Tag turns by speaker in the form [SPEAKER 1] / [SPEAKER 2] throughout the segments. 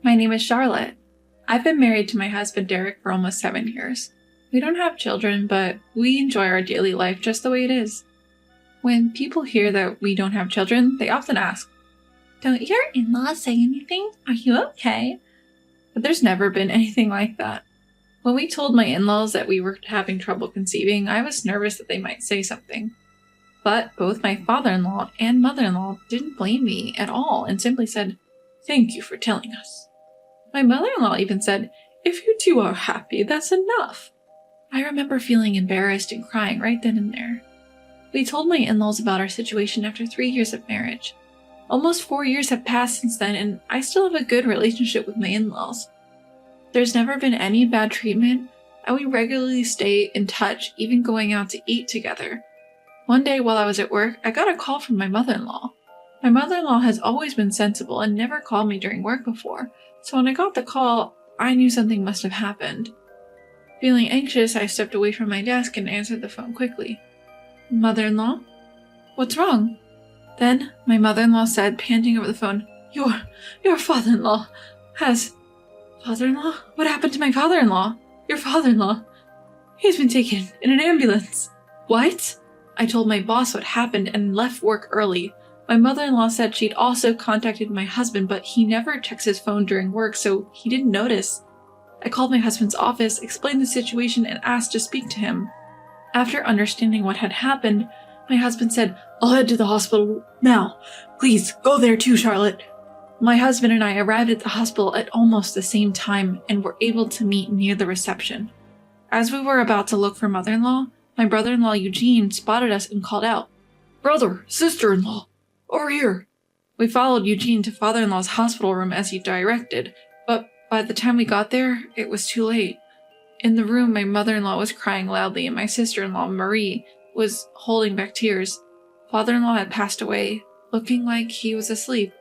[SPEAKER 1] My name is Charlotte. I've been married to my husband Derek for almost 7 years. We don't have children, but we enjoy our daily life just the way it is. When people hear that we don't have children, they often ask, "Don't your in-laws say anything? Are you okay?" But there's never been anything like that. When we told my in-laws that we were having trouble conceiving, I was nervous that they might say something. But both my father-in-law and mother-in-law didn't blame me at all and simply said, "Thank you for telling us." My mother-in-law even said, "If you two are happy, that's enough." I remember feeling embarrassed and crying right then and there. We told my in-laws about our situation after 3 years of marriage. Almost 4 years have passed since then, and I still have a good relationship with my in-laws. There's never been any bad treatment, and we regularly stay in touch, even going out to eat together. One day while I was at work, I got a call from my mother-in-law. My mother-in-law has always been sensible and never called me during work before, so when I got the call, I knew something must have happened. Feeling anxious, I stepped away from my desk and answered the phone quickly. "Mother-in-law? What's wrong?" Then my mother-in-law said, panting over the phone, Your father-in-law has... Father-in-law? What happened to my father-in-law? Your father-in-law? He's been taken in an ambulance." What? I told my boss what happened and left work early. My mother-in-law said she'd also contacted my husband, but he never checks his phone during work, so he didn't notice. I called my husband's office, explained the situation, and asked to speak to him. After understanding what had happened, my husband said, "I'll head to the hospital now. Please, go there too, Charlotte." My husband and I arrived at the hospital at almost the same time and were able to meet near the reception. As we were about to look for mother-in-law, my brother-in-law Eugene spotted us and called out, "Brother, sister-in-law, over here." We followed Eugene to father-in-law's hospital room as he directed, but by the time we got there, it was too late. In the room, my mother-in-law was crying loudly and my sister-in-law, Marie, was holding back tears. Father-in-law had passed away, looking like he was asleep.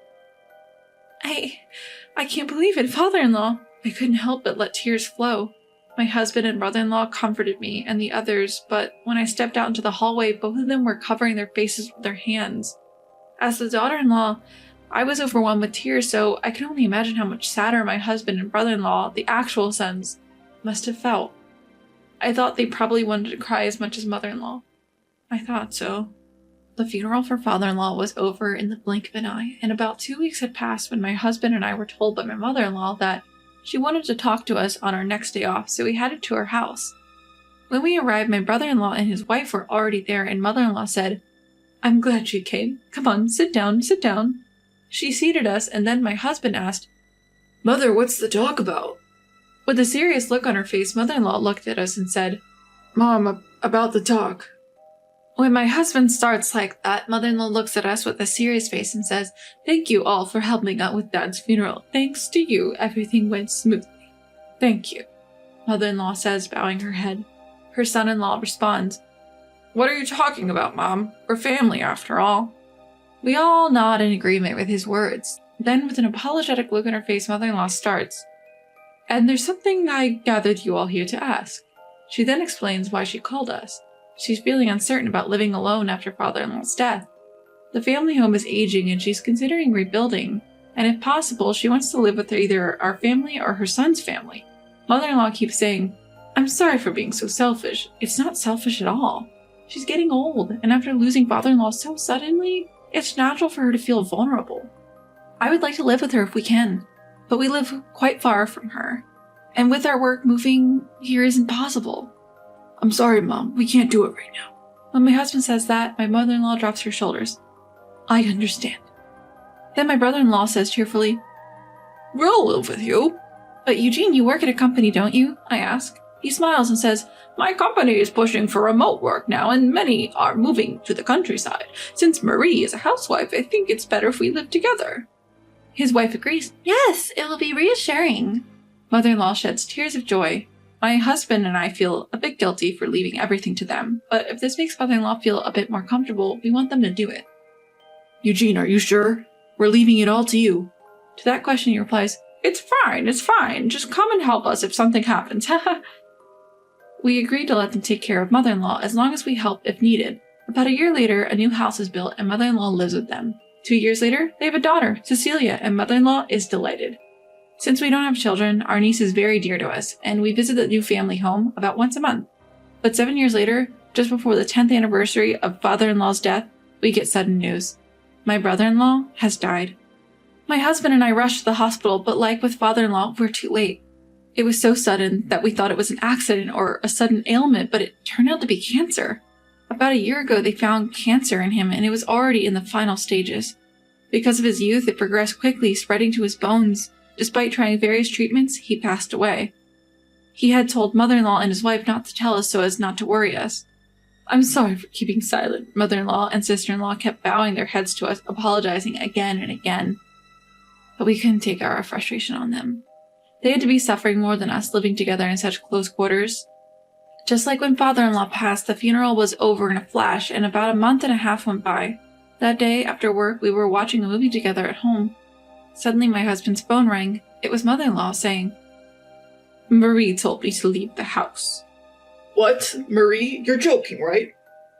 [SPEAKER 1] I can't believe it, father-in-law. I couldn't help but let tears flow. My husband and brother-in-law comforted me and the others, but when I stepped out into the hallway, both of them were covering their faces with their hands. As the daughter-in-law, I was overwhelmed with tears, so I can only imagine how much sadder my husband and brother-in-law, the actual sons, must have felt. I thought they probably wanted to cry as much as mother-in-law. I thought so. The funeral for father-in-law was over in the blink of an eye, and about 2 weeks had passed when my husband and I were told by my mother-in-law that she wanted to talk to us on our next day off, so we headed to her house. When we arrived, my brother-in-law and his wife were already there, and mother-in-law said, "I'm glad she came. Come on, sit down, sit down." She seated us, and then my husband asked, "Mother, what's the talk about?" With a serious look on her face, mother-in-law looked at us and said, "Mom, about the talk." When my husband starts like that, mother-in-law looks at us with a serious face and says, "Thank you all for helping out with Dad's funeral. Thanks to you, everything went smoothly." "Thank you," mother-in-law says, bowing her head. Her son-in-law responds, "What are you talking about, Mom? We're family after all." We all nod in agreement with his words. Then, with an apologetic look on her face, mother-in-law starts, "And there's something I gathered you all here to ask." She then explains why she called us. She's feeling uncertain about living alone after father-in-law's death. The family home is aging and she's considering rebuilding, and if possible, she wants to live with either our family or her son's family. Mother-in-law keeps saying, "I'm sorry for being so selfish. It's not selfish at all. She's getting old, and after losing father-in-law so suddenly, it's natural for her to feel vulnerable. I would like to live with her if we can, but we live quite far from her, and with our work, moving here isn't possible." "I'm sorry, Mom. We can't do it right now." When my husband says that, my mother-in-law drops her shoulders. "I understand." Then my brother-in-law says cheerfully, "We'll live with you." "But Eugene, you work at a company, don't you?" I ask. He smiles and says, "My company is pushing for remote work now, and many are moving to the countryside. Since Marie is a housewife, I think it's better if we live together." His wife agrees. "Yes, it will be reassuring." Mother-in-law sheds tears of joy. My husband and I feel a bit guilty for leaving everything to them, but if this makes father-in-law feel a bit more comfortable, we want them to do it. "Eugene, are you sure? We're leaving it all to you." To that question he replies, it's fine. Just come and help us if something happens." We agreed to let them take care of mother-in-law as long as we help if needed. About a year later, a new house is built and mother-in-law lives with them. 2 years later, they have a daughter, Cecilia, and mother-in-law is delighted. Since we don't have children, our niece is very dear to us, and we visit the new family home about once a month. But 7 years later, just before the 10th anniversary of father-in-law's death, we get sudden news. My brother-in-law has died. My husband and I rushed to the hospital, but like with father-in-law, we're too late. It was so sudden that we thought it was an accident or a sudden ailment, but it turned out to be cancer. About a year ago, they found cancer in him, and it was already in the final stages. Because of his youth, it progressed quickly, spreading to his bones. Despite trying various treatments, he passed away. He had told mother-in-law and his wife not to tell us so as not to worry us. I'm sorry for keeping silent. Mother-in-law and sister-in-law kept bowing their heads to us, apologizing again and again. But we couldn't take our frustration on them. They had to be suffering more than us, living together in such close quarters. Just like when father-in-law passed, the funeral was over in a flash, and about a month and a half went by. That day, after work, we were watching a movie together at home. Suddenly, my husband's phone rang. It was mother-in-law saying, "Marie told me to leave the house."
[SPEAKER 2] "What? Marie? You're joking, right?"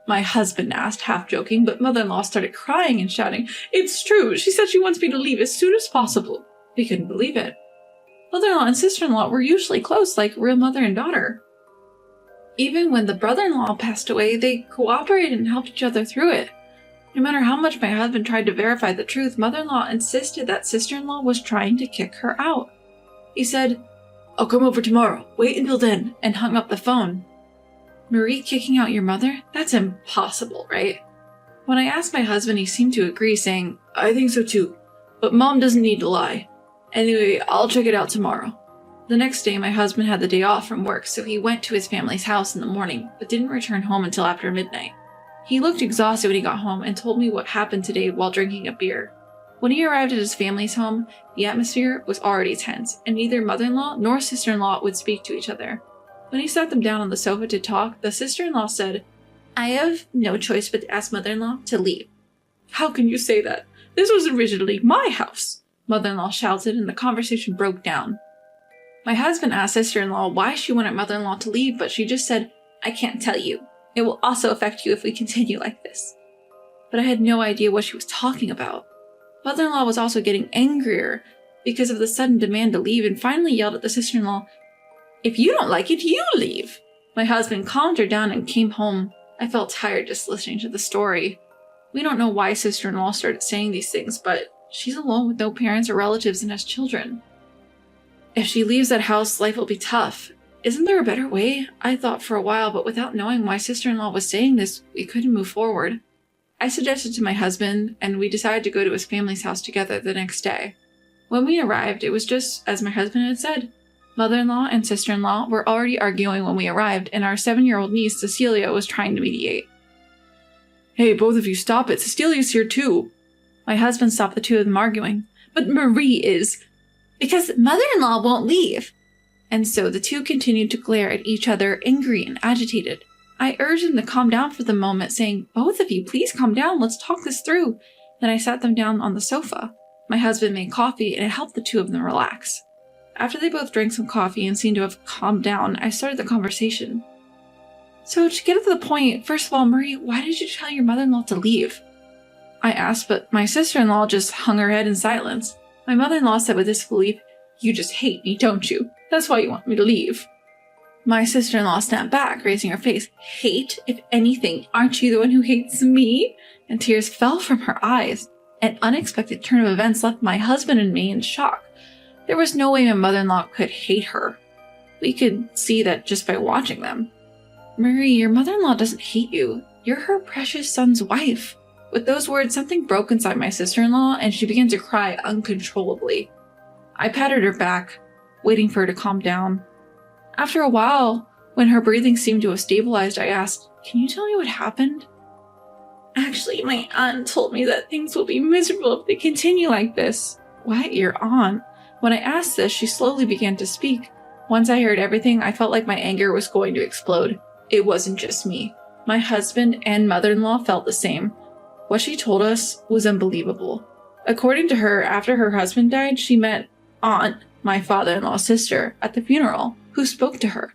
[SPEAKER 1] My husband asked, half joking, but mother-in-law started crying and shouting, "It's true! She said she wants me to leave as soon as possible." We couldn't believe it. Mother-in-law and sister-in-law were usually close, like real mother and daughter. Even when the brother-in-law passed away, they cooperated and helped each other through it. No matter how much my husband tried to verify the truth, mother-in-law insisted that sister-in-law was trying to kick her out. He said, "I'll come over tomorrow. Wait until then," and hung up the phone. Marie kicking out your mother? That's impossible, right? When I asked my husband, he seemed to agree, saying, "I think so too, but Mom doesn't need to lie. Anyway, I'll check it out tomorrow." The next day, my husband had the day off from work, so he went to his family's house in the morning, but didn't return home until after midnight. He looked exhausted when he got home and told me what happened today while drinking a beer. When he arrived at his family's home, the atmosphere was already tense, and neither mother-in-law nor sister-in-law would speak to each other. When he sat them down on the sofa to talk, the sister-in-law said, "I have no choice but to ask mother-in-law to leave." "How can you say that? This was originally my house," mother-in-law shouted, and the conversation broke down. My husband asked sister-in-law why she wanted mother-in-law to leave, but she just said, "I can't tell you. It will also affect you if we continue like this." But I had no idea what she was talking about. Mother-in-law was also getting angrier because of the sudden demand to leave, and finally yelled at the sister-in-law, "If you don't like it, you leave." My husband calmed her down and came home. I felt tired just listening to the story. We don't know why sister-in-law started saying these things, but she's alone with no parents or relatives and has children. If she leaves that house, life will be tough. Isn't there a better way? I thought for a while, but without knowing why sister-in-law was saying this, we couldn't move forward. I suggested to my husband, and we decided to go to his family's house together the next day. When we arrived, it was just as my husband had said. Mother-in-law and sister-in-law were already arguing when we arrived, and our 7-year-old niece, Cecilia, was trying to mediate. "Hey, both of you, stop it. Cecilia's here too." My husband stopped the two of them arguing. "But Marie is..." "Because mother-in-law won't leave." And so the two continued to glare at each other, angry and agitated. I urged them to calm down for the moment, saying, "Both of you, please calm down. Let's talk this through." Then I sat them down on the sofa. My husband made coffee, and it helped the two of them relax. After they both drank some coffee and seemed to have calmed down, I started the conversation. "So to get to the point, first of all, Marie, why did you tell your mother-in-law to leave?" I asked, but my sister-in-law just hung her head in silence. My mother-in-law said with disbelief, "You just hate me, don't you? That's why you want me to leave." My sister-in-law snapped back, raising her face. "Hate? If anything, aren't you the one who hates me?" And tears fell from her eyes. An unexpected turn of events left my husband and me in shock. There was no way my mother-in-law could hate her. We could see that just by watching them. "Marie, your mother-in-law doesn't hate you. You're her precious son's wife." With those words, something broke inside my sister-in-law, and she began to cry uncontrollably. I patted her back, waiting for her to calm down. After a while, when her breathing seemed to have stabilized, I asked, "Can you tell me what happened?" "Actually, my aunt told me that things will be miserable if they continue like this." "What? Your aunt?" When I asked this, she slowly began to speak. Once I heard everything, I felt like my anger was going to explode. It wasn't just me. My husband and mother-in-law felt the same. What she told us was unbelievable. According to her, after her husband died, she met Aunt, my father-in-law's sister, at the funeral, who spoke to her.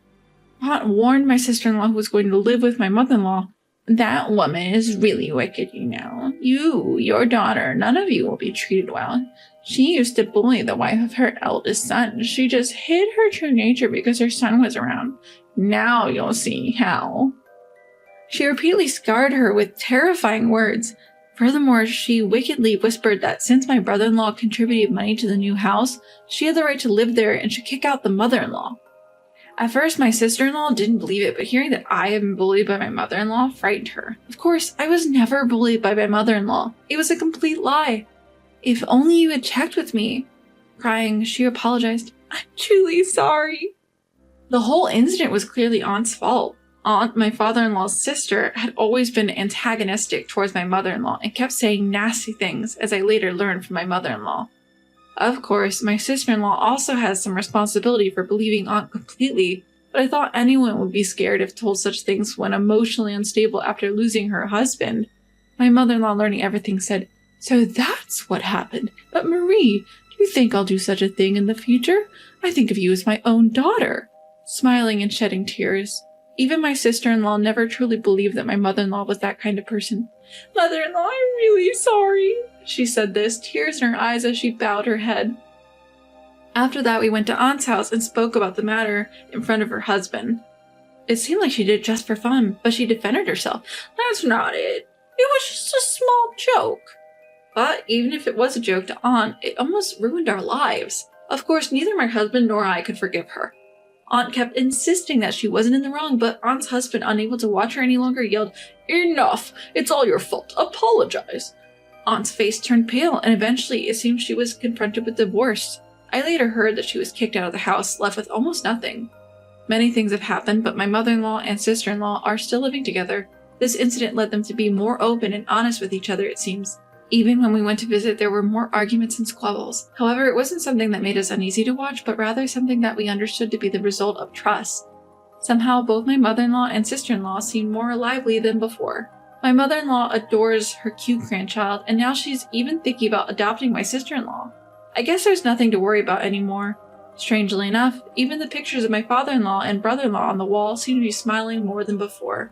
[SPEAKER 1] Aunt warned my sister-in-law, who was going to live with my mother-in-law, That woman is really wicked, you know. You, your daughter, none of you will be treated well. She used to bully the wife of her eldest son. She just hid her true nature because her son was around. Now you'll see how. She repeatedly scarred her with terrifying words. Furthermore, she wickedly whispered that since my brother-in-law contributed money to the new house, she had the right to live there and should kick out the mother-in-law. At first, my sister-in-law didn't believe it, but hearing that I had been bullied by my mother-in-law frightened her. Of course, I was never bullied by my mother-in-law. It was a complete lie. If only you had checked with me. Crying, she apologized. I'm truly sorry. The whole incident was clearly Aunt's fault. Aunt, my father-in-law's sister, had always been antagonistic towards my mother-in-law and kept saying nasty things, as I later learned from my mother-in-law. Of course, my sister-in-law also has some responsibility for believing Aunt completely, but I thought anyone would be scared if told such things when emotionally unstable after losing her husband. My mother-in-law, learning everything, said, "So that's what happened. But Marie, do you think I'll do such a thing in the future? I think of you as my own daughter." Smiling and shedding tears. Even my sister-in-law never truly believed that my mother-in-law was that kind of person. "Mother-in-law, I'm really sorry." She said this, tears in her eyes as she bowed her head. After that, we went to Aunt's house and spoke about the matter in front of her husband. It seemed like she did it just for fun, but she defended herself. "That's not it. It was just a small joke." But even if it was a joke to Aunt, it almost ruined our lives. Of course, neither my husband nor I could forgive her. Aunt kept insisting that she wasn't in the wrong, but Aunt's husband, unable to watch her any longer, yelled, "Enough! It's all your fault. Apologize." Aunt's face turned pale, and eventually it seemed she was confronted with divorce. I later heard that she was kicked out of the house, left with almost nothing. Many things have happened, but my mother-in-law and sister-in-law are still living together. This incident led them to be more open and honest with each other, it seems. Even when we went to visit, there were more arguments and squabbles. However, it wasn't something that made us uneasy to watch, but rather something that we understood to be the result of trust. Somehow, both my mother-in-law and sister-in-law seemed more lively than before. My mother-in-law adores her cute grandchild, and now she's even thinking about adopting my sister-in-law. I guess there's nothing to worry about anymore. Strangely enough, even the pictures of my father-in-law and brother-in-law on the wall seem to be smiling more than before.